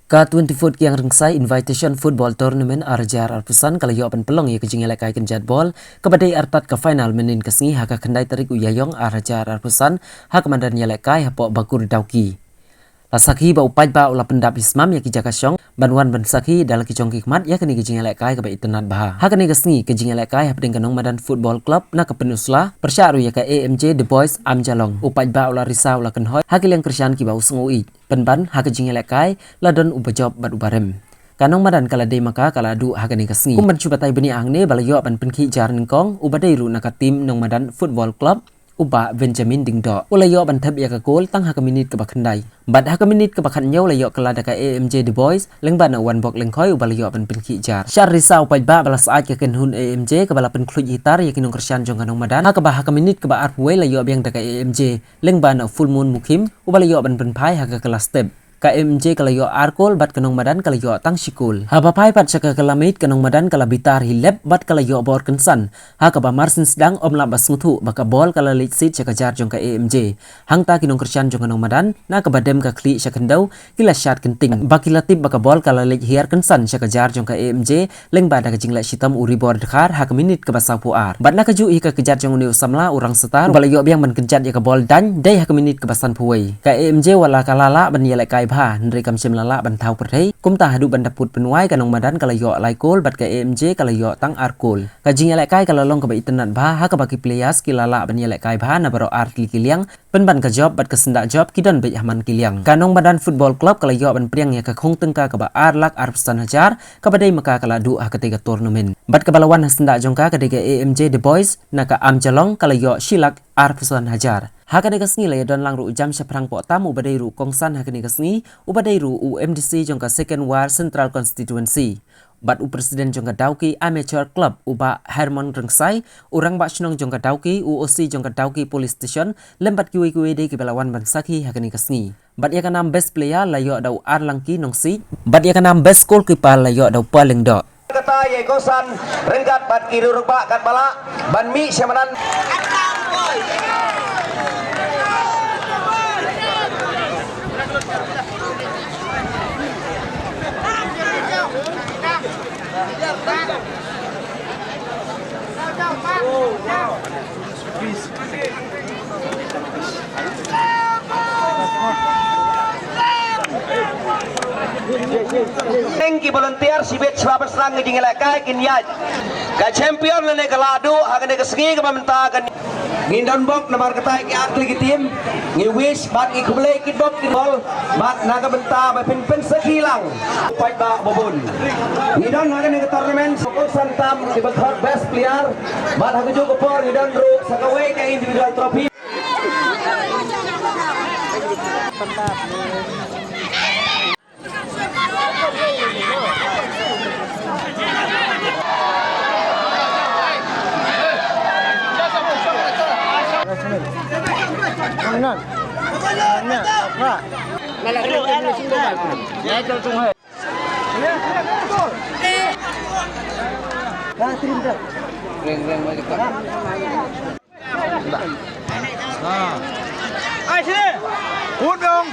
Ka-24 Kiang Rengsai Invitation Football Tournament arjar arpusan kalau yapan pelong ya kejing elekai kenjat bol kepada arpat ke final menin kesngi haka kendai tarik uyayong arjar arpusan hak mandan elekai hapok bakur dauki. Lasaki ba upai ba ula pendap ismam ya kijaka syong banwan ban saki dalam kijong kikmat ya kini kejing elekai ke itenat baha. Hak kini kesngi kejing elekai hap kanong madan football club na kepenusla persyaru ya ke AMJ The Boys Amjalong upai ba ula risa ula kenhoy hak yang kersian ki ba usngui penban hak kejing elekai ladon ubajob bat ubarem. Kanong madan kala day maka kala adu hagani kasngi. Kumban cubatai beni angne balayo ban penki jaran kong ubadai ru naka tim nong madan football club uba Benjamin Dingdo. Ulayo ban tab ya ka gol tang haka minit ke bakandai. Bad haka minit ke bakan nyaw layo kala daka AMJ The Boys leng ban wan bok leng khoi ubalayo ban penki jar. Syar risau pai ba balas aaj ke kenhun AMJ ke bala pen kluj hitar ya kinong kersian jong kanong madan. Haka ba haka minit ke ba arpuwe layo biang daka AMJ leng ban full moon mukim ubalayo ban penpai haka kelas step. KMJ kalayo arkol bat kanong madan kalayo tang sikul. Habapai pat saka kalamit kanong madan kala bitar hilep bat kalayo bor kensan. Haka ba marsin sedang om labas ngutu baka bol kala litsit saka jar jong ka AMJ. Hangta kinong kersian jong kanong madan na kabadem ka kli saka kendau kila syat kenting. Baki latip baka bol kala lit hiar kensan saka jar jong ka AMJ leng bada ka jingla sitam uri bor dekar haka minit ke basa puar. Bat na kaju ika kejar jong uniu samla urang setar balayo biang man kenjat ya ka bol dan day haka minit ke basan puwei. Ka AMJ wala kalala ban yelek kai bha nri kam sim lala ban thau perhei kumta hadu ban daput penuai kanong madan kalayo laikol bat ka AMJ kalayo tang arkol ka jing elek kai kalalong ka ba itenat bha ha ka baki players kilala ban yelek kai bha na baro ar kiliang penban ka job bat ka sendak job kidon be haman kiliang kanong madan football club kalayo ban priang ya ka khong tengka ka ba ar lak ar pesan hajar ka badai maka kala du ha ketiga tournament bat ka balawan sendak jongka ka dega AMJ The Boys na ka Amjalong kalayo shilak ar pesan hajar. Hakani kasngi laya don lang ru jam syaprang po tamu badai ru kongsan hakani kasngi ubadai ru UMDC jongka second war central constituency. Bat u presiden jongka dauki amateur club uba Herman Rengsai urang bak snong jongka dauki UOC jongka dauki police station lembat kiwi de kibalawan bansaki hakani kasngi. Bat ya kanam best player layo dau ar langki nong si. Bat ya kanam best goalkeeper layo dau paling do. Kata ye kosan renggat bat kiri rubak kat bala ban mi syamanan. Tengki volunteer sibet sebab serang ngejing elekai kinyaj ka champion lene kaladu hakane kesngi ka mamentakan ngindon bok nomor ketai ki atli tim ngi wish bat ngi kuble ki bok ki bol bat naga benta ba pin sekilang pai ba bobon ngindon hakane ke tournament fokusan tam di bakhar best player bat hakane jo por ngindon ru sakawe ka individual trophy. Ai sini. Hút dong.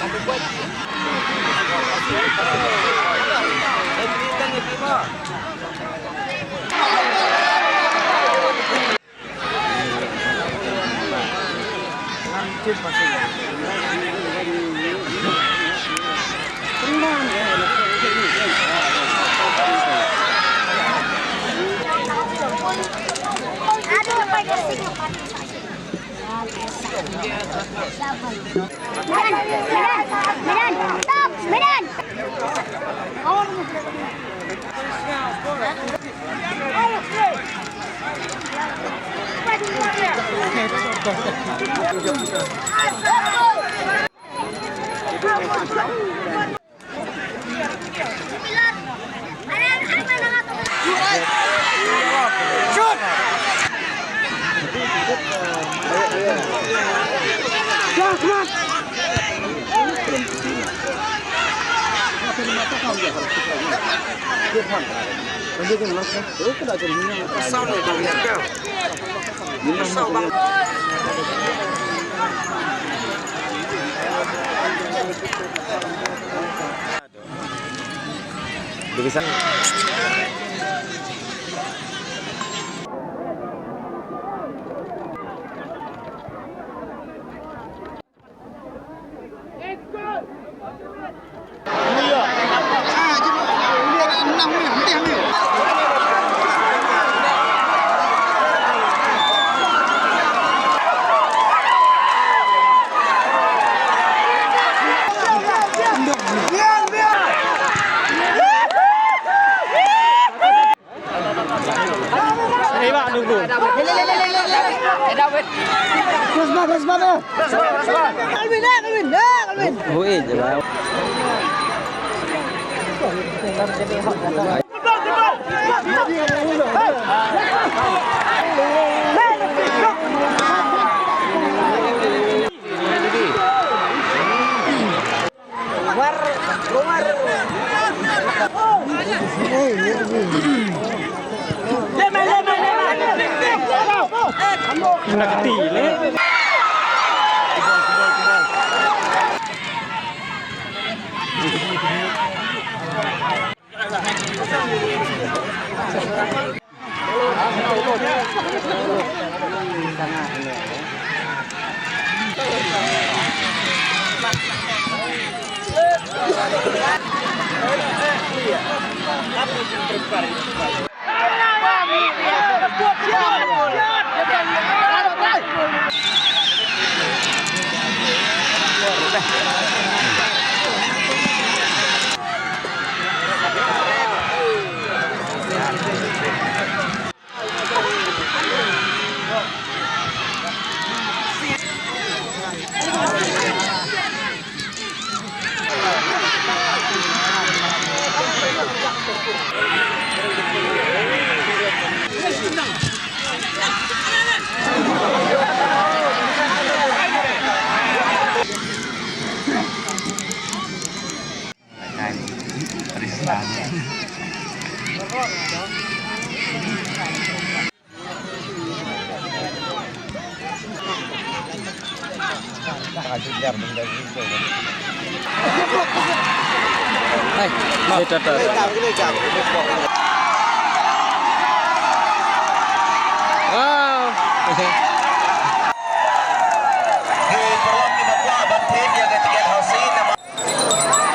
Aduh, apa yang sih? Medan, stop, Medan.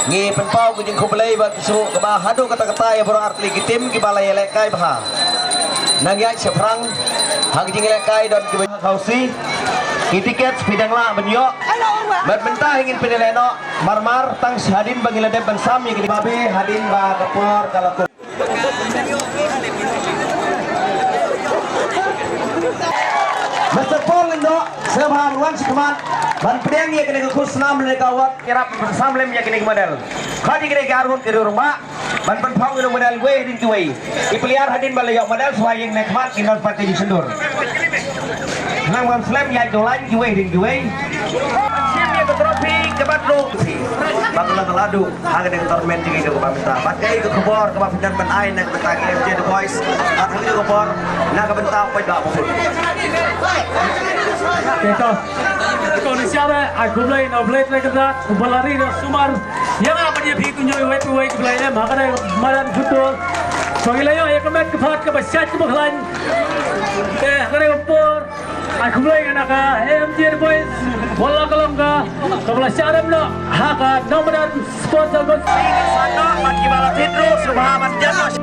Ngi penpau ku jing kubelai ba kisu ke ba hadu kata-kata ya borong art legitim ki balai lekai bah. Nang ya seprang hang jing lekai dan ki hausi ki tiket bidang la benyo. Bat mentah ingin penileno marmar tang hadin bagi ledep bensam yang di babe hadin ba kepor kalaku. Mr. Paul Indo sebab ruang sekemat ban pedang ya kena khusus nam le kawat kirap bersam lem ya kena model khadi kena garun ke rumah ban penpau itu model gue din tuai ipeliar hadin balayak model swayeng nekmat kinon pati disendur nang ban slam ya dolan gue din tuai siap ya trofi kebat lu Bagaimana keladu harga dengan tournament juga ke pemerintah. Pakai ke kebor ke pemerintah benain dan betagi FJ The Boys. Harga ke kebor nak ke bentar apa tidak pun. Kita Indonesia ai kumlai no blade le kada balari no sumar yang apa dia pi kunjoi wei kumlai le maka dai malan football Pangilayo ay kamet kapat ka basyat ka baklan kare upor ai kumlai na ka MJ The Boys bola kalam ka kabla syaram no haka nomor sponsor go Sana bagi bala tidru subhaman jangan